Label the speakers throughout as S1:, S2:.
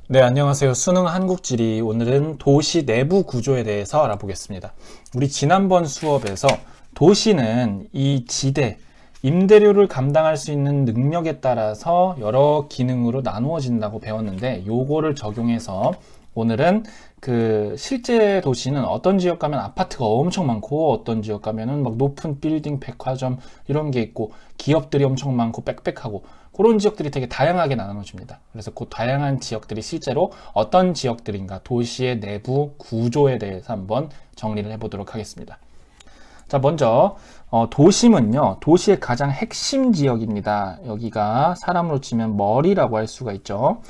S1: 네, 안녕하세요. 수능 한국지리. 오늘은 도시 내부 구조에 대해서 알아보겠습니다. 우리 지난번 수업에서 도시는 이 지대, 임대료를 감당할 수 있는 능력에 따라서 여러 기능으로 나누어진다고 배웠는데, 요거를 적용해서 오늘은 그 실제 도시는 어떤 지역 가면 아파트가 엄청 많고, 어떤 지역 가면은 막 높은 빌딩, 백화점 이런 게 있고, 기업들이 엄청 많고 빽빽하고, 그런 지역들이 되게 다양하게 나눠집니다. 그래서 그 다양한 지역들이 실제로 어떤 지역들인가, 도시의 내부 구조에 대해서 한번 정리를 해보도록 하겠습니다. 자, 먼저 도심은요, 도시의 가장 핵심 지역입니다. 여기가 사람으로 치면 머리라고 할 수가 있죠.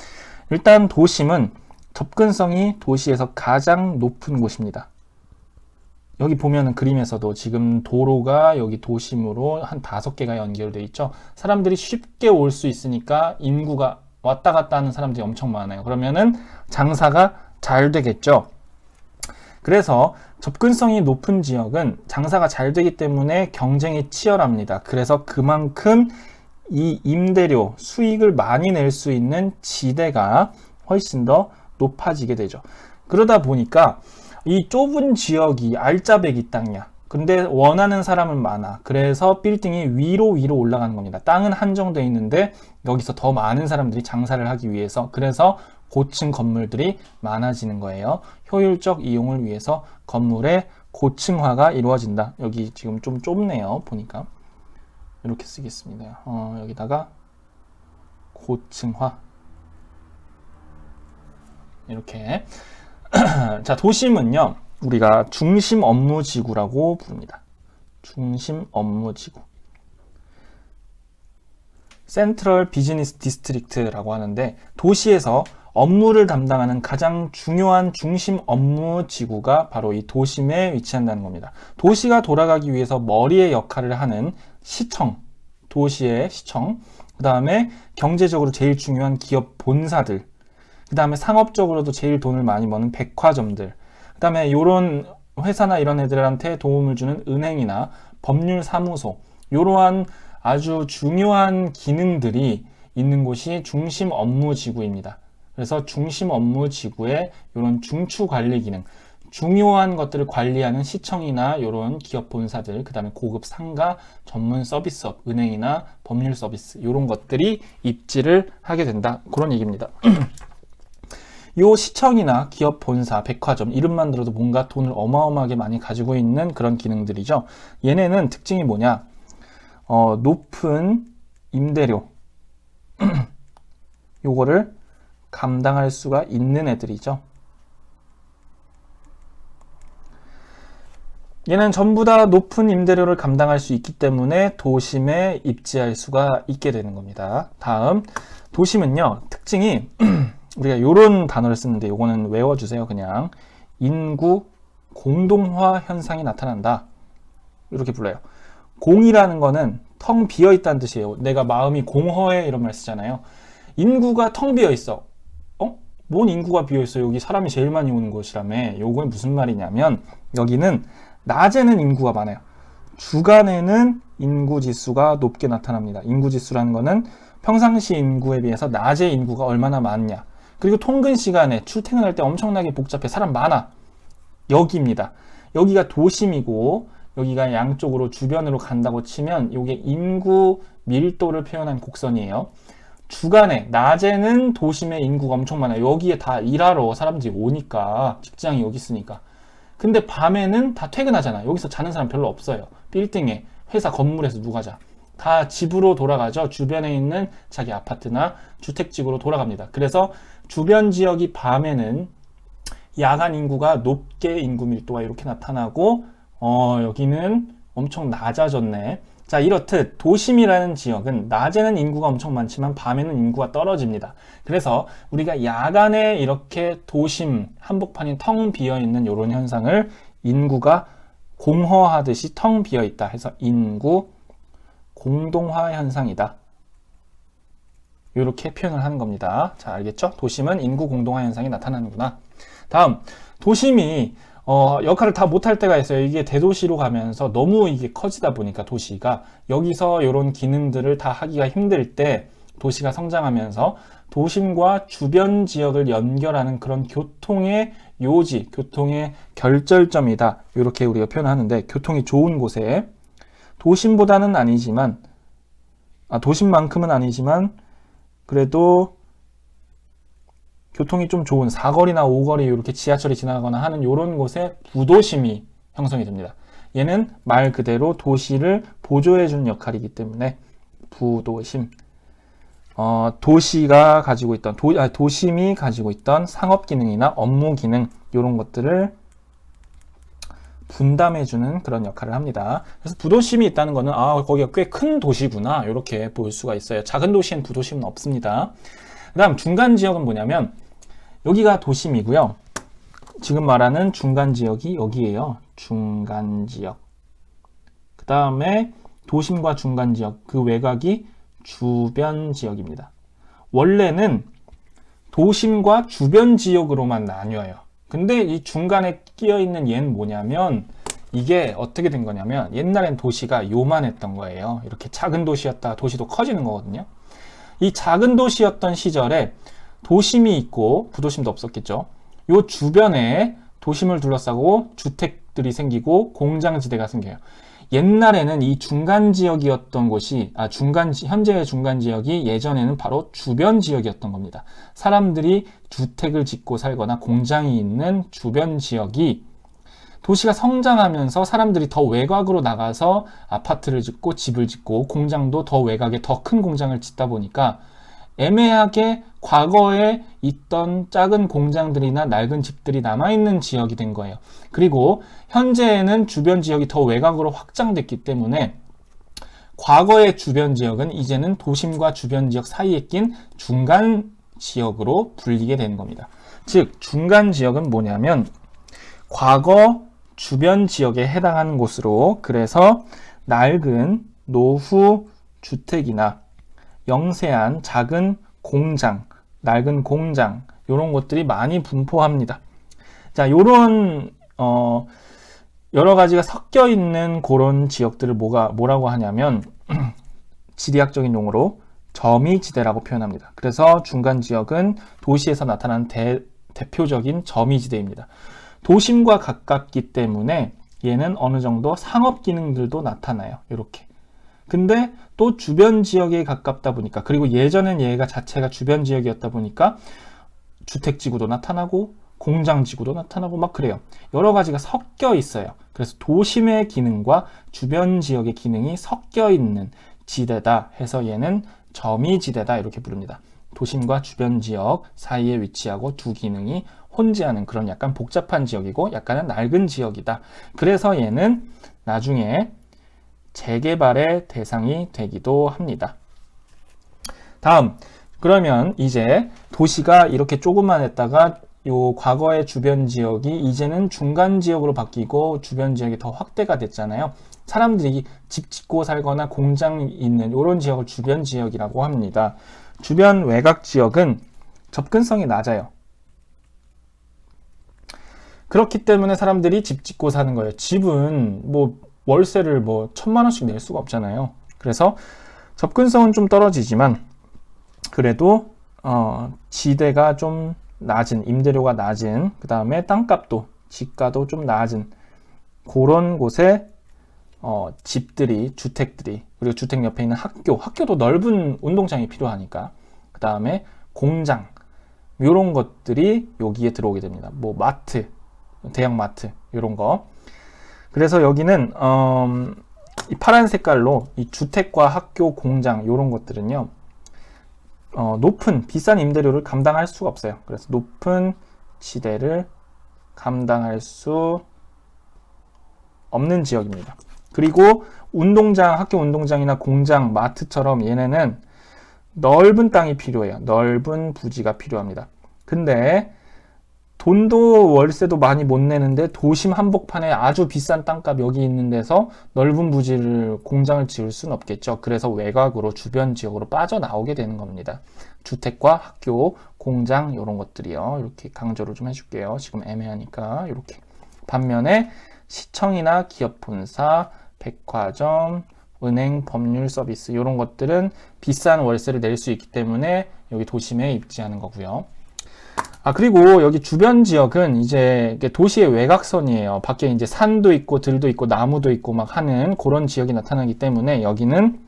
S1: 일단 도심은 접근성이 도시에서 가장 높은 곳입니다. 여기 보면은 그림에서도 지금 도로가 여기 도심으로 한 5개가 연결되어 있죠. 사람들이 쉽게 올 수 있으니까 인구가 왔다 갔다 하는 사람들이 엄청 많아요. 그러면은 장사가 잘 되겠죠. 그래서 접근성이 높은 지역은 장사가 잘 되기 때문에 경쟁이 치열합니다. 그래서 그만큼 이 임대료, 수익을 많이 낼 수 있는 지대가 훨씬 더 높아지게 되죠. 그러다 보니까 이 좁은 지역이 알짜배기 땅이야. 근데 원하는 사람은 많아. 그래서 빌딩이 위로 올라가는 겁니다. 땅은 한정되어 있는데 여기서 더 많은 사람들이 장사를 하기 위해서, 그래서 고층 건물들이 많아지는 거예요. 효율적 이용을 위해서 건물의 고층화가 이루어진다. 여기 지금 좀 좁네요. 보니까 이렇게 쓰겠습니다. 여기다가 고층화 이렇게. 자, 도심은요, 우리가 중심 업무 지구라고 부릅니다. 중심 업무 지구. 센트럴 비즈니스 디스트릭트라고 하는데, 도시에서 업무를 담당하는 가장 중요한 중심 업무 지구가 바로 이 도심에 위치한다는 겁니다. 도시가 돌아가기 위해서 머리의 역할을 하는 시청, 도시의 시청, 그 다음에 경제적으로 제일 중요한 기업 본사들, 그 다음에 상업적으로도 제일 돈을 많이 버는 백화점들, 그 다음에 이런 회사나 이런 애들한테 도움을 주는 은행이나 법률사무소, 이러한 아주 중요한 기능들이 있는 곳이 중심 업무 지구입니다. 그래서 중심 업무 지구의 이런 중추 관리 기능, 중요한 것들을 관리하는 시청이나 이런 기업 본사들, 그 다음에 고급 상가, 전문 서비스업, 은행이나 법률 서비스, 이런 것들이 입지를 하게 된다. 그런 얘기입니다. 요 시청이나 기업 본사, 백화점, 이름만 들어도 뭔가 돈을 어마어마하게 많이 가지고 있는 그런 기능들이죠. 얘네는 특징이 뭐냐? 높은 임대료. 요거를 감당할 수가 있는 애들이죠. 얘는 전부 다 높은 임대료를 감당할 수 있기 때문에 도심에 입지할 수가 있게 되는 겁니다. 다음, 도심은요, 특징이 우리가 이런 단어를 쓰는데 요거는 외워주세요. 그냥 인구 공동화 현상이 나타난다. 이렇게 불러요. 공이라는 거는 텅 비어 있다는 뜻이에요. 내가 마음이 공허해 이런 말 쓰잖아요. 인구가 텅 비어 있어. 뭔 인구가 비어 있어? 여기 사람이 제일 많이 오는 곳이라며. 요건 무슨 말이냐면 여기는 낮에는 인구가 많아요. 주간에는 인구 지수가 높게 나타납니다. 인구 지수라는 거는 평상시 인구에 비해서 낮의 인구가 얼마나 많냐. 그리고 통근 시간에 출퇴근할 때 엄청나게 복잡해. 사람 많아. 여기입니다. 여기가 도심이고 여기가 양쪽으로 주변으로 간다고 치면 이게 인구 밀도를 표현한 곡선이에요. 주간에, 낮에는 도심에 인구가 엄청 많아요. 여기에 다 일하러 사람들이 오니까, 직장이 여기 있으니까. 근데 밤에는 다 퇴근하잖아. 여기서 자는 사람 별로 없어요. 빌딩에, 회사 건물에서 누가 자. 다 집으로 돌아가죠. 주변에 있는 자기 아파트나 주택지구로 돌아갑니다. 그래서 주변 지역이 밤에는 야간 인구가 높게 인구 밀도가 이렇게 나타나고, 여기는 엄청 낮아졌네. 자, 이렇듯 도심이라는 지역은 낮에는 인구가 엄청 많지만 밤에는 인구가 떨어집니다. 그래서 우리가 야간에 이렇게 도심 한복판이 텅 비어있는 이런 현상을 인구가 공허하듯이 텅 비어있다 해서 인구 공동화 현상이다. 이렇게 표현을 하는 겁니다. 자, 알겠죠? 도심은 인구 공동화 현상이 나타나는구나. 다음, 도심이 역할을 다 못할 때가 있어요. 이게 대도시로 가면서 너무 이게 커지다 보니까 도시가 여기서 이런 기능들을 다 하기가 힘들 때 도시가 성장하면서 도심과 주변 지역을 연결하는 그런 교통의 요지, 교통의 결절점이다. 이렇게 우리가 표현하는데, 교통이 좋은 곳에 도심보다는 아니지만, 도심만큼은 아니지만 그래도 교통이 좀 좋은 사거리나 오거리 이렇게 지하철이 지나가거나 하는 이런 곳에 부도심이 형성이 됩니다. 얘는 말 그대로 도시를 보조해 주는 역할이기 때문에 부도심. 도시가 가지고 있던 도심이 가지고 있던 상업 기능이나 업무 기능 이런 것들을 분담해 주는 그런 역할을 합니다. 그래서 부도심이 있다는 거는 거기가 꽤 큰 도시구나 이렇게 볼 수가 있어요. 작은 도시엔 부도심은 없습니다. 그다음 중간 지역은 뭐냐면 여기가 도심이고요. 지금 말하는 중간 지역이 여기에요. 중간 지역. 그 다음에 도심과 중간 지역, 그 외곽이 주변 지역입니다. 원래는 도심과 주변 지역으로만 나뉘어요. 근데 이 중간에 끼어 있는 얘는 뭐냐면 이게 어떻게 된 거냐면 옛날엔 도시가 요만했던 거예요. 이렇게 작은 도시였다가 도시도 커지는 거거든요. 이 작은 도시였던 시절에 도심이 있고 부도심도 없었겠죠. 요 주변에 도심을 둘러싸고 주택들이 생기고 공장지대가 생겨요. 옛날에는 이 중간 지역이었던 곳이 현재의 중간 지역이 예전에는 바로 주변 지역이었던 겁니다. 사람들이 주택을 짓고 살거나 공장이 있는 주변 지역이 도시가 성장하면서 사람들이 더 외곽으로 나가서 아파트를 짓고 집을 짓고 공장도 더 외곽에 더 큰 공장을 짓다 보니까 애매하게 과거에 있던 작은 공장들이나 낡은 집들이 남아있는 지역이 된 거예요. 그리고 현재에는 주변 지역이 더 외곽으로 확장됐기 때문에 과거의 주변 지역은 이제는 도심과 주변 지역 사이에 낀 중간 지역으로 불리게 되는 겁니다. 즉 중간 지역은 뭐냐면 과거 주변 지역에 해당하는 곳으로, 그래서 낡은 노후 주택이나 영세한 작은 공장, 낡은 공장 이런 것들이 많이 분포합니다. 자, 요런 여러 가지가 섞여 있는 그런 지역들을 뭐라고 하냐면 지리학적인 용어로 점이지대라고 표현합니다. 그래서 중간 지역은 도시에서 나타나는 대표적인 점이지대입니다. 도심과 가깝기 때문에 얘는 어느 정도 상업 기능들도 나타나요. 이렇게. 근데 또 주변 지역에 가깝다 보니까, 그리고 예전엔 얘가 자체가 주변 지역이었다 보니까 주택지구도 나타나고 공장지구도 나타나고 막 그래요. 여러 가지가 섞여 있어요. 그래서 도심의 기능과 주변 지역의 기능이 섞여 있는 지대다 해서 얘는 점이지대다 이렇게 부릅니다. 도심과 주변 지역 사이에 위치하고 두 기능이 혼재하는 그런 약간 복잡한 지역이고 약간은 낡은 지역이다. 그래서 얘는 나중에 재개발의 대상이 되기도 합니다. 다음, 그러면 이제 도시가 이렇게 조그만했다가 요 과거의 주변 지역이 이제는 중간 지역으로 바뀌고 주변 지역이 더 확대가 됐잖아요. 사람들이 집 짓고 살거나 공장이 있는 이런 지역을 주변 지역이라고 합니다. 주변 외곽 지역은 접근성이 낮아요. 그렇기 때문에 사람들이 집 짓고 사는 거예요. 집은 월세를 1,000만 원씩 낼 수가 없잖아요. 그래서 접근성은 좀 떨어지지만 그래도 지대가 좀 낮은, 임대료가 낮은, 그 다음에 땅값도, 집가도 좀 낮은 그런 곳에 집들이, 주택들이, 그리고 주택 옆에 있는 학교도 넓은 운동장이 필요하니까, 그 다음에 공장, 이런 것들이 여기에 들어오게 됩니다. 마트, 대형 마트, 이런 거. 그래서 여기는 이 파란 색깔로 이 주택과 학교, 공장 이런 것들은요, 높은 비싼 임대료를 감당할 수가 없어요. 그래서 높은 지대를 감당할 수 없는 지역입니다. 그리고 운동장, 학교 운동장이나 공장, 마트처럼 얘네는 넓은 땅이 필요해요. 넓은 부지가 필요합니다. 근데 돈도 월세도 많이 못 내는데 도심 한복판에 아주 비싼 땅값 여기 있는 데서 넓은 부지를 공장을 지을 수는 없겠죠. 그래서 외곽으로 주변 지역으로 빠져나오게 되는 겁니다. 주택과 학교, 공장 이런 것들이요. 이렇게 강조를 좀 해줄게요. 지금 애매하니까 이렇게. 반면에 시청이나 기업 본사, 백화점, 은행, 법률 서비스 이런 것들은 비싼 월세를 낼 수 있기 때문에 여기 도심에 입지하는 거고요. 그리고 여기 주변 지역은 이제 도시의 외곽선이에요. 밖에 이제 산도 있고 들도 있고 나무도 있고 막 하는 그런 지역이 나타나기 때문에 여기는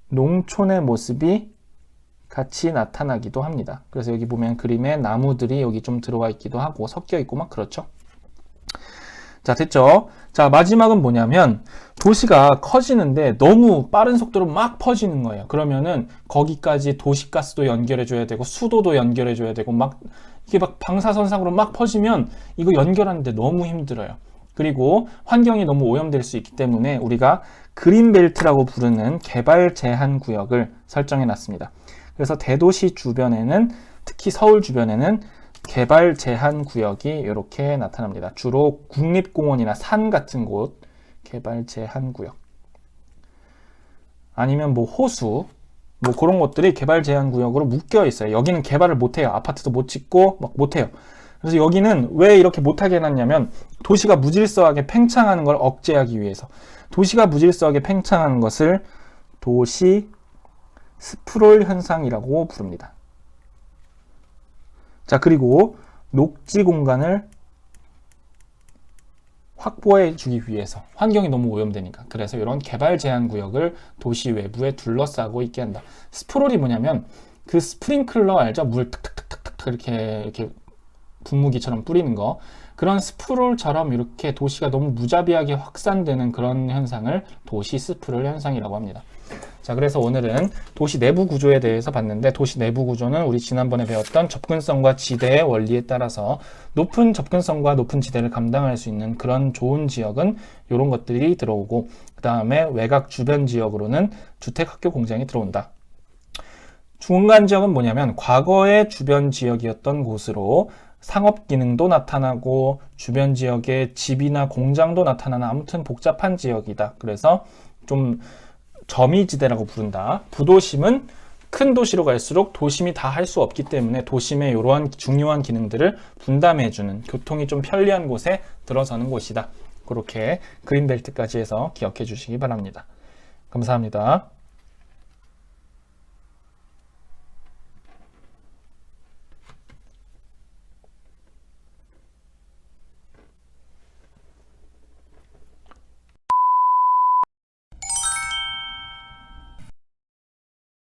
S1: 농촌의 모습이 같이 나타나기도 합니다. 그래서 여기 보면 그림에 나무들이 여기 좀 들어와 있기도 하고 섞여 있고 막 그렇죠. 자, 됐죠? 자, 마지막은 뭐냐면 도시가 커지는데 너무 빠른 속도로 막 퍼지는 거예요. 그러면은 거기까지 도시가스도 연결해 줘야 되고 수도도 연결해 줘야 되고 막 이게 막 방사선상으로 막 퍼지면 이거 연결하는데 너무 힘들어요. 그리고 환경이 너무 오염될 수 있기 때문에 우리가 그린벨트라고 부르는 개발 제한 구역을 설정해 놨습니다. 그래서 대도시 주변에는, 특히 서울 주변에는 개발 제한 구역이 이렇게 나타납니다. 주로 국립공원이나 산 같은 곳 개발 제한 구역, 아니면 뭐 호수, 뭐 그런 것들이 개발 제한 구역으로 묶여 있어요. 여기는 개발을 못 해요. 아파트도 못 짓고 막 못 해요. 그래서 여기는 왜 이렇게 못하게 해놨냐면 도시가 무질서하게 팽창하는 걸 억제하기 위해서. 도시가 무질서하게 팽창하는 것을 도시 스프롤 현상이라고 부릅니다. 자, 그리고 녹지 공간을 확보해 주기 위해서, 환경이 너무 오염되니까, 그래서 이런 개발 제한 구역을 도시 외부에 둘러싸고 있게 한다. 스프롤이 뭐냐면 그 스프링클러 알죠? 물 탁탁탁탁탁 이렇게 분무기처럼 뿌리는 거, 그런 스프롤처럼 이렇게 도시가 너무 무자비하게 확산되는 그런 현상을 도시 스프롤 현상이라고 합니다. 자, 그래서 오늘은 도시 내부 구조에 대해서 봤는데, 도시 내부 구조는 우리 지난번에 배웠던 접근성과 지대의 원리에 따라서 높은 접근성과 높은 지대를 감당할 수 있는 그런 좋은 지역은 이런 것들이 들어오고, 그 다음에 외곽 주변 지역으로는 주택, 학교, 공장이 들어온다. 중간 지역은 뭐냐면 과거의 주변 지역이었던 곳으로 상업 기능도 나타나고 주변 지역에 집이나 공장도 나타나는 아무튼 복잡한 지역이다. 그래서 좀 점이지대라고 부른다. 부도심은 큰 도시로 갈수록 도심이 다 할 수 없기 때문에 도심의 이러한 중요한 기능들을 분담해주는, 교통이 좀 편리한 곳에 들어서는 곳이다. 그렇게 그린벨트까지 해서 기억해 주시기 바랍니다. 감사합니다.